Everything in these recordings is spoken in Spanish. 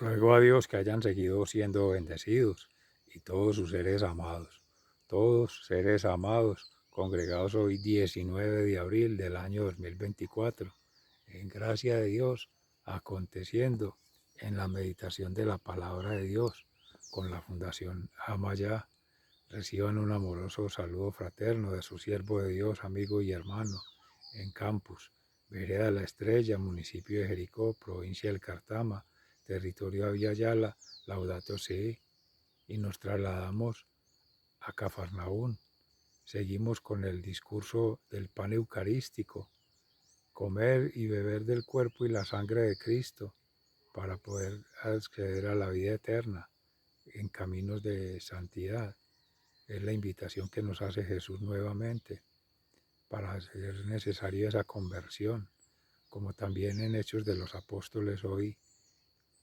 Ruego a Dios que hayan seguido siendo bendecidos y todos seres amados, congregados hoy 19 de abril del año 2024, en gracia de Dios, aconteciendo en la meditación de la palabra de Dios con la Fundación Amayá. Reciban un amoroso saludo fraterno de su siervo de Dios, amigo y hermano, en Campus, Vereda La Estrella, municipio de Jericó, provincia del Cartama, territorio de Yala, Laudato Si, y nos trasladamos a Cafarnaún. Seguimos con el discurso del pan eucarístico, comer y beber del cuerpo y la sangre de Cristo para poder acceder a la vida eterna en caminos de santidad. Es la invitación que nos hace Jesús nuevamente para hacer necesaria esa conversión, como también en Hechos de los Apóstoles hoy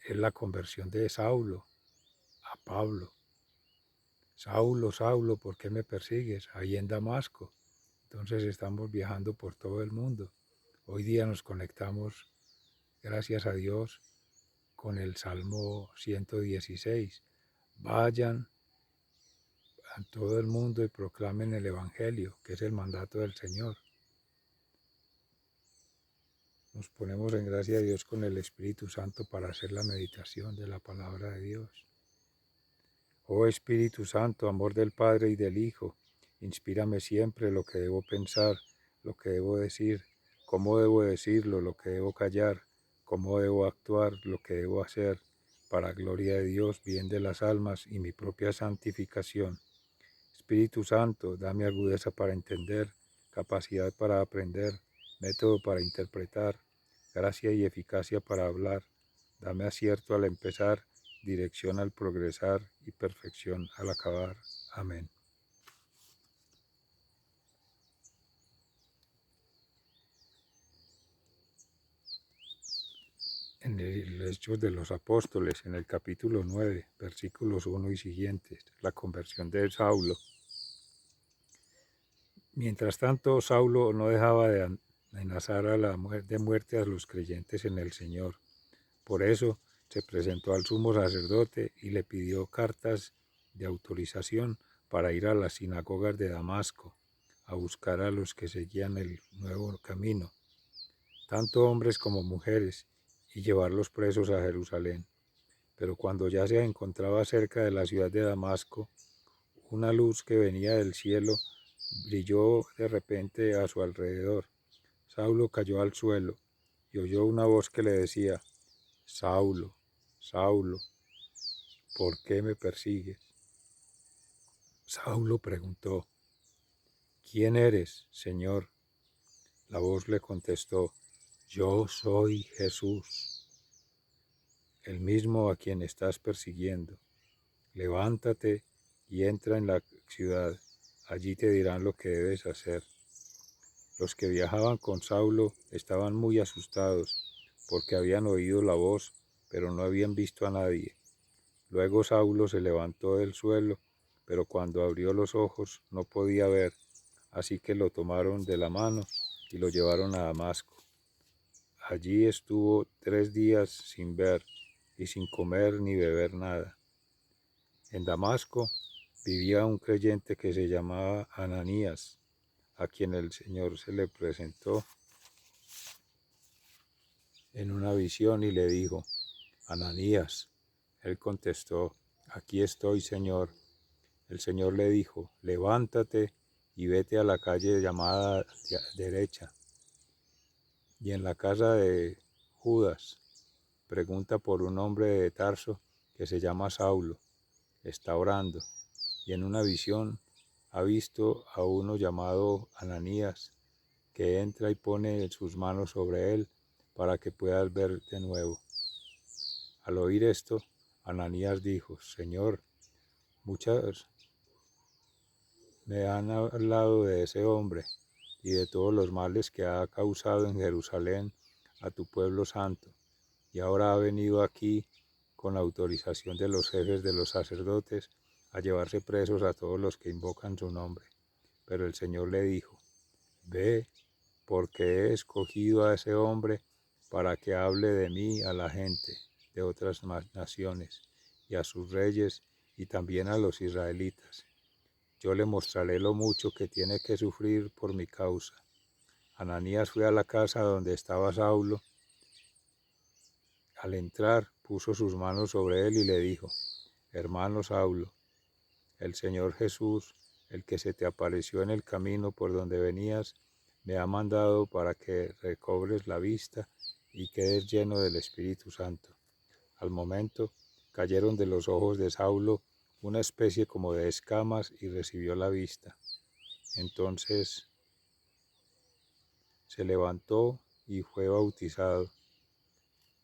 es la conversión de Saulo a Pablo. Saulo, Saulo, ¿por qué me persigues? Ahí en Damasco. Entonces estamos viajando por todo el mundo. Hoy día nos conectamos, gracias a Dios, con el Salmo 116. Vayan a todo el mundo y proclamen el Evangelio, que es el mandato del Señor. Nos ponemos en gracia de Dios con el Espíritu Santo para hacer la meditación de la palabra de Dios. Oh Espíritu Santo, amor del Padre y del Hijo, inspírame siempre lo que debo pensar, lo que debo decir, cómo debo decirlo, lo que debo callar, cómo debo actuar, lo que debo hacer, para gloria de Dios, bien de las almas y mi propia santificación. Espíritu Santo, dame agudeza para entender, capacidad para aprender, método para interpretar, gracia y eficacia para hablar. Dame acierto al empezar, dirección al progresar y perfección al acabar. Amén. En el Hechos de los Apóstoles, en el capítulo 9, versículos 1 y siguientes, la conversión de Saulo. Mientras tanto, Saulo no dejaba de amenazar de muerte a los creyentes en el Señor. Por eso se presentó al sumo sacerdote y le pidió cartas de autorización para ir a las sinagogas de Damasco a buscar a los que seguían el nuevo camino, tanto hombres como mujeres, y llevarlos presos a Jerusalén. Pero cuando ya se encontraba cerca de la ciudad de Damasco, una luz que venía del cielo brilló de repente a su alrededor. Saulo cayó al suelo y oyó una voz que le decía: Saulo, Saulo, ¿por qué me persigues? Saulo preguntó: ¿Quién eres, Señor? La voz le contestó: Yo soy Jesús, el mismo a quien estás persiguiendo. Levántate y entra en la ciudad, allí te dirán lo que debes hacer. Los que viajaban con Saulo estaban muy asustados, porque habían oído la voz, pero no habían visto a nadie. Luego Saulo se levantó del suelo, pero cuando abrió los ojos no podía ver, así que lo tomaron de la mano y lo llevaron a Damasco. Allí estuvo 3 días sin ver y sin comer ni beber nada. En Damasco vivía un creyente que se llamaba Ananías, a quien el Señor se le presentó en una visión y le dijo: Ananías. Él contestó: Aquí estoy, Señor. El Señor le dijo: Levántate y vete a la calle llamada derecha, y en la casa de Judas pregunta por un hombre de Tarso que se llama Saulo. Está orando, y en una visión ha visto a uno llamado Ananías, que entra y pone sus manos sobre él para que puedas ver de nuevo. Al oír esto, Ananías dijo: Señor, muchas me han hablado de ese hombre y de todos los males que ha causado en Jerusalén a tu pueblo santo, y ahora ha venido aquí con la autorización de los jefes de los sacerdotes a llevarse presos a todos los que invocan su nombre. Pero el Señor le dijo: Ve, porque he escogido a ese hombre para que hable de mí a la gente, de otras naciones, y a sus reyes, y también a los israelitas. Yo le mostraré lo mucho que tiene que sufrir por mi causa. Ananías fue a la casa donde estaba Saulo. Al entrar, puso sus manos sobre él y le dijo: Hermano Saulo, el Señor Jesús, el que se te apareció en el camino por donde venías, me ha mandado para que recobres la vista y quedes lleno del Espíritu Santo. Al momento, cayeron de los ojos de Saulo una especie como de escamas y recibió la vista. Entonces se levantó y fue bautizado.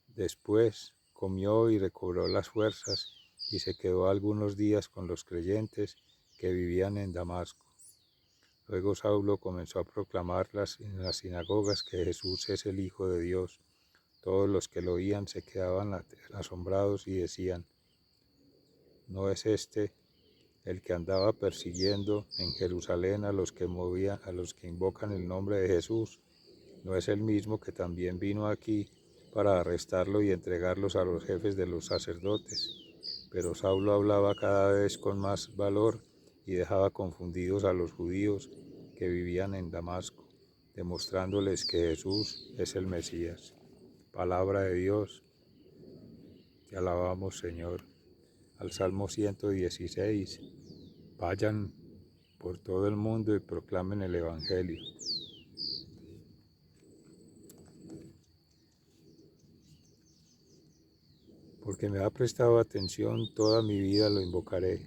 Después comió y recobró las fuerzas y se quedó algunos días con los creyentes que vivían en Damasco. Luego Saulo comenzó a proclamar en las sinagogas que Jesús es el Hijo de Dios. Todos los que lo oían se quedaban asombrados y decían: ¿no es este el que andaba persiguiendo en Jerusalén a los que invocan el nombre de Jesús? ¿No es el mismo que también vino aquí para arrestarlo y entregarlos a los jefes de los sacerdotes? Pero Saulo hablaba cada vez con más valor y dejaba confundidos a los judíos que vivían en Damasco, demostrándoles que Jesús es el Mesías. Palabra de Dios, te alabamos, Señor. Al Salmo 116, vayan por todo el mundo y proclamen el Evangelio. Porque me ha prestado atención, toda mi vida lo invocaré.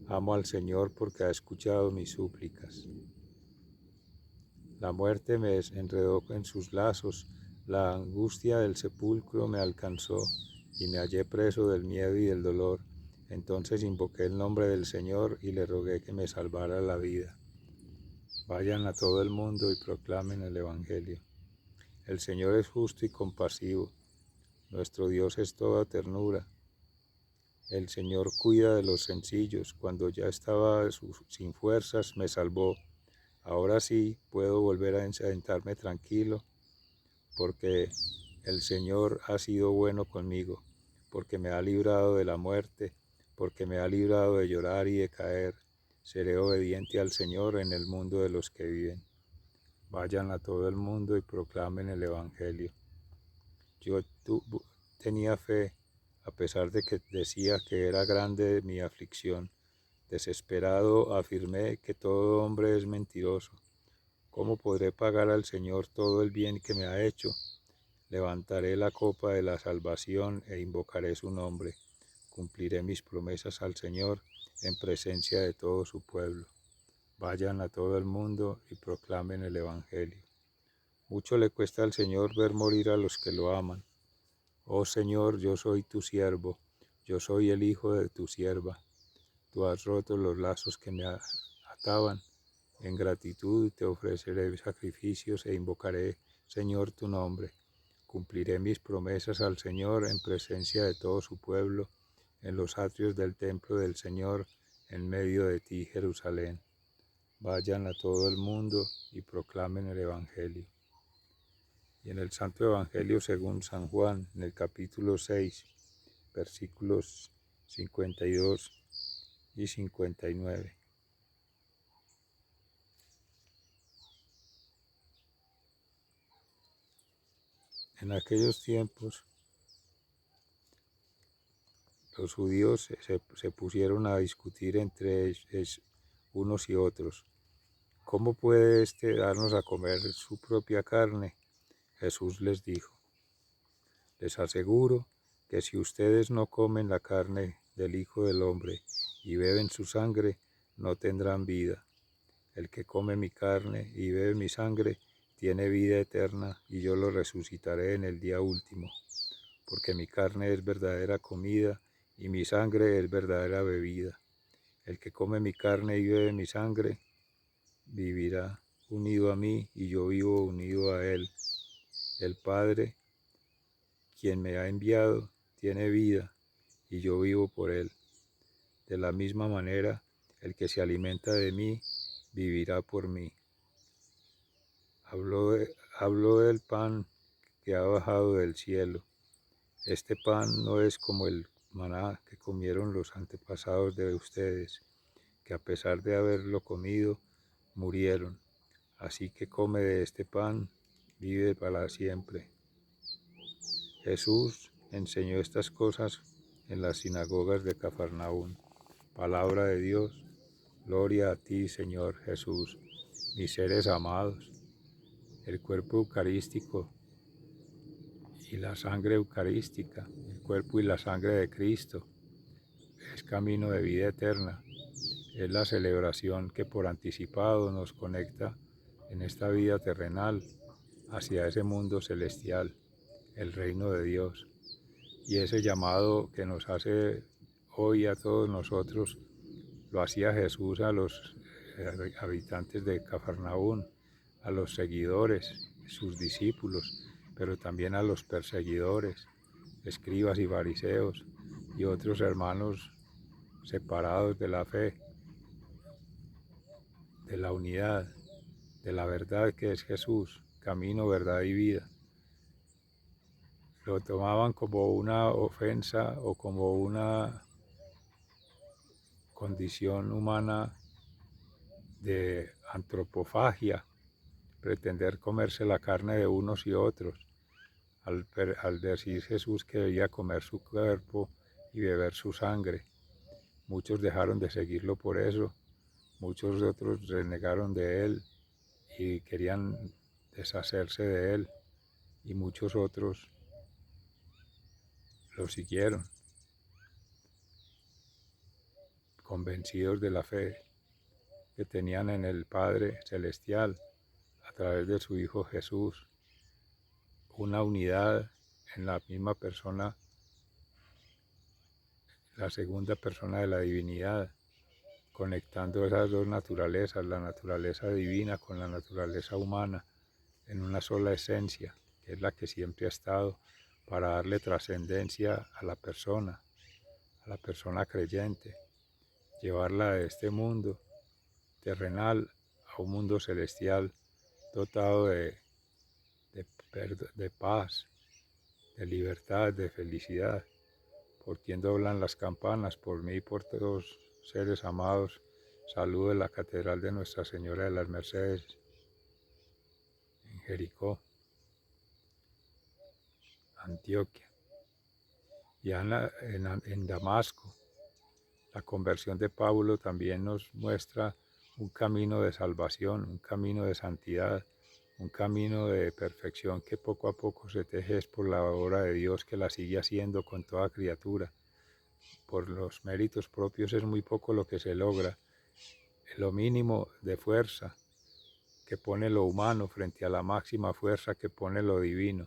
Amo al Señor porque ha escuchado mis súplicas. La muerte me enredó en sus lazos, la angustia del sepulcro me alcanzó, y me hallé preso del miedo y del dolor. Entonces invoqué el nombre del Señor y le rogué que me salvara la vida. Vayan a todo el mundo y proclamen el Evangelio. El Señor es justo y compasivo. Nuestro Dios es toda ternura. El Señor cuida de los sencillos. Cuando ya estaba sin fuerzas, me salvó. Ahora sí puedo volver a sentarme tranquilo, porque el Señor ha sido bueno conmigo, porque me ha librado de la muerte, porque me ha librado de llorar y de caer. Seré obediente al Señor en el mundo de los que viven. Vayan a todo el mundo y proclamen el Evangelio. Yo tenía fe, a pesar de que decía que era grande mi aflicción. Desesperado afirmé que todo hombre es mentiroso. ¿Cómo podré pagar al Señor todo el bien que me ha hecho? Levantaré la copa de la salvación e invocaré su nombre. Cumpliré mis promesas al Señor en presencia de todo su pueblo. Vayan a todo el mundo y proclamen el Evangelio. Mucho le cuesta al Señor ver morir a los que lo aman. Oh Señor, yo soy tu siervo, yo soy el hijo de tu sierva. Tú has roto los lazos que me ataban. En gratitud te ofreceré sacrificios e invocaré, Señor, tu nombre. Cumpliré mis promesas al Señor en presencia de todo su pueblo, en los atrios del templo del Señor, en medio de ti, Jerusalén. Vayan a todo el mundo y proclamen el Evangelio. Y en el Santo Evangelio según San Juan, en el capítulo 6, versículos 52 y 59. En aquellos tiempos, los judíos se pusieron a discutir entre unos y otros. ¿Cómo puede éste darnos a comer su propia carne? Jesús les dijo: les aseguro que si ustedes no comen la carne del Hijo del Hombre y beben su sangre, no tendrán vida. El que come mi carne y bebe mi sangre tiene vida eterna, y yo lo resucitaré en el día último, porque mi carne es verdadera comida y mi sangre es verdadera bebida. El que come mi carne y bebe mi sangre vivirá unido a mí y yo vivo unido a él. El Padre, quien me ha enviado, tiene vida y yo vivo por él. De la misma manera, el que se alimenta de mí vivirá por mí. Habló del pan que ha bajado del cielo. Este pan no es como el maná que comieron los antepasados de ustedes, que a pesar de haberlo comido, murieron. Así que come de este pan, vive para siempre. Jesús enseñó estas cosas en las sinagogas de Cafarnaún. Palabra de Dios, gloria a ti, Señor Jesús. Mis seres amados, el cuerpo eucarístico y la sangre eucarística, el cuerpo y la sangre de Cristo, es camino de vida eterna. Es la celebración que por anticipado nos conecta en esta vida terrenal hacia ese mundo celestial, el reino de Dios. Y ese llamado que nos hace hoy a todos nosotros, lo hacía Jesús a los habitantes de Cafarnaún, a los seguidores, sus discípulos, pero también a los perseguidores, escribas y fariseos y otros hermanos separados de la fe, de la unidad, de la verdad que es Jesús, camino, verdad y vida. Lo tomaban como una ofensa o como una condición humana de antropofagia, pretender comerse la carne de unos y otros, al decir Jesús que debía comer su cuerpo y beber su sangre. Muchos dejaron de seguirlo por eso, muchos otros renegaron de él y querían deshacerse de él, y muchos otros lo siguieron, convencidos de la fe que tenían en el Padre Celestial a través de su Hijo Jesús, una unidad en la misma persona, la segunda persona de la divinidad, conectando esas dos naturalezas, la naturaleza divina con la naturaleza humana, en una sola esencia, que es la que siempre ha estado, para darle trascendencia a la persona creyente, llevarla de este mundo terrenal a un mundo celestial dotado de paz, de libertad, de felicidad. Por quien doblan las campanas, por mí y por todos seres amados, saludo de la Catedral de Nuestra Señora de las Mercedes en Jericó, Antioquia. Y en Damasco, la conversión de Pablo también nos muestra un camino de salvación, un camino de santidad, un camino de perfección que poco a poco se teje por la obra de Dios que la sigue haciendo con toda criatura. Por los méritos propios es muy poco lo que se logra, lo mínimo de fuerza que pone lo humano frente a la máxima fuerza que pone lo divino,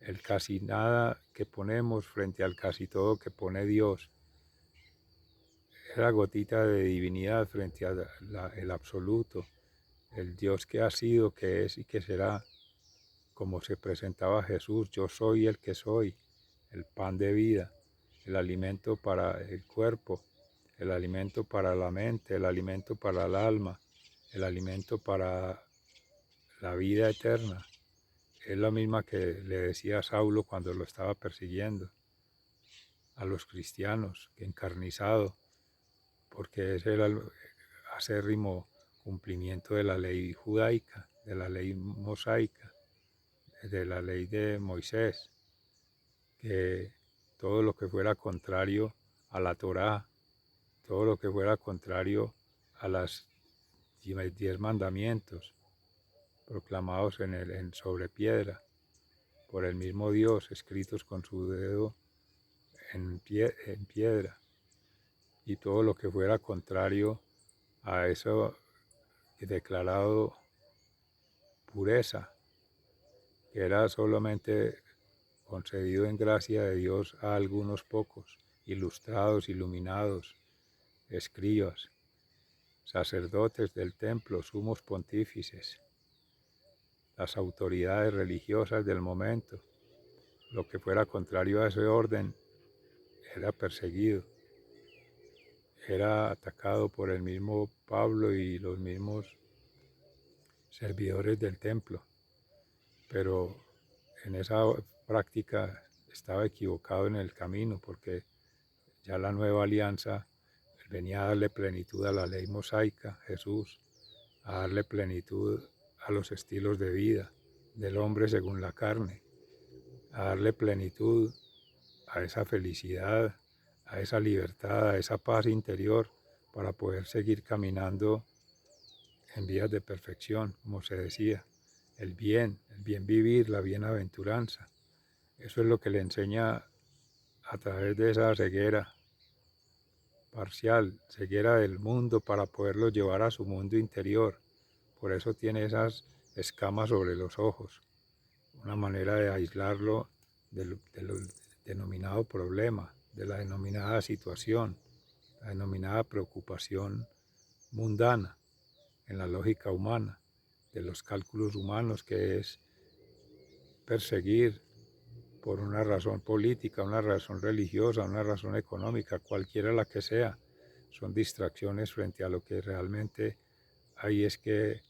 el casi nada que ponemos frente al casi todo que pone Dios, esa gotita de divinidad frente al absoluto, el Dios que ha sido, que es y que será, como se presentaba Jesús: yo soy el que soy, el pan de vida, el alimento para el cuerpo, el alimento para la mente, el alimento para el alma, el alimento para la vida eterna. Es la misma que le decía a Saulo cuando lo estaba persiguiendo, a los cristianos, que encarnizado, porque ese era el acérrimo cumplimiento de la ley judaica, de la ley mosaica, de la ley de Moisés, que todo lo que fuera contrario a la Torá, todo lo que fuera contrario a las 10 mandamientos proclamados sobre piedra por el mismo Dios, escritos con su dedo en piedra, y todo lo que fuera contrario a eso declarado pureza, que era solamente concedido en gracia de Dios a algunos pocos, ilustrados, iluminados, escribas, sacerdotes del templo, sumos pontífices, las autoridades religiosas del momento. Lo que fuera contrario a ese orden era perseguido, era atacado por el mismo Pablo y los mismos servidores del templo. Pero en esa práctica estaba equivocado en el camino, porque ya la nueva alianza venía a darle plenitud a la ley mosaica, Jesús, a darle plenitud a los estilos de vida del hombre según la carne, a darle plenitud a esa felicidad, a esa libertad, a esa paz interior para poder seguir caminando en vías de perfección, como se decía, el bien vivir, la bienaventuranza. Eso es lo que le enseña a través de esa ceguera parcial, ceguera del mundo para poderlo llevar a su mundo interior. Por eso tiene esas escamas sobre los ojos, una manera de aislarlo del denominado problema, de la denominada situación, la denominada preocupación mundana, en la lógica humana, de los cálculos humanos, que es perseguir por una razón política, una razón religiosa, una razón económica, cualquiera la que sea, son distracciones frente a lo que realmente hay es que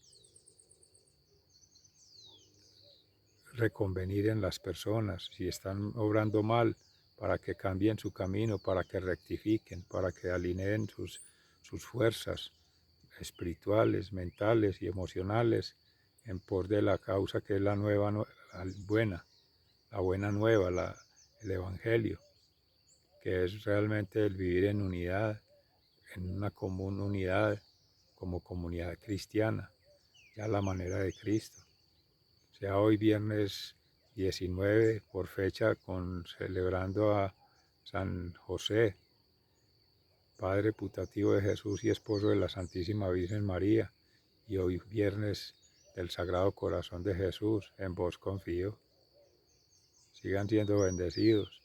reconvenir en las personas. Si están obrando mal, para que cambien su camino, para que rectifiquen, para que alineen sus fuerzas espirituales, mentales y emocionales en pos de la causa que es la buena, la buena nueva, el Evangelio, que es realmente el vivir en unidad, en una común unidad como comunidad cristiana, ya a la manera de Cristo. Sea hoy viernes 19 por fecha celebrando a San José, Padre putativo de Jesús y esposo de la Santísima Virgen María, y hoy viernes del Sagrado Corazón de Jesús, en vos confío. Sigan siendo bendecidos.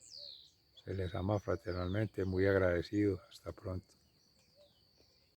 Se les ama fraternalmente, muy agradecido. Hasta pronto.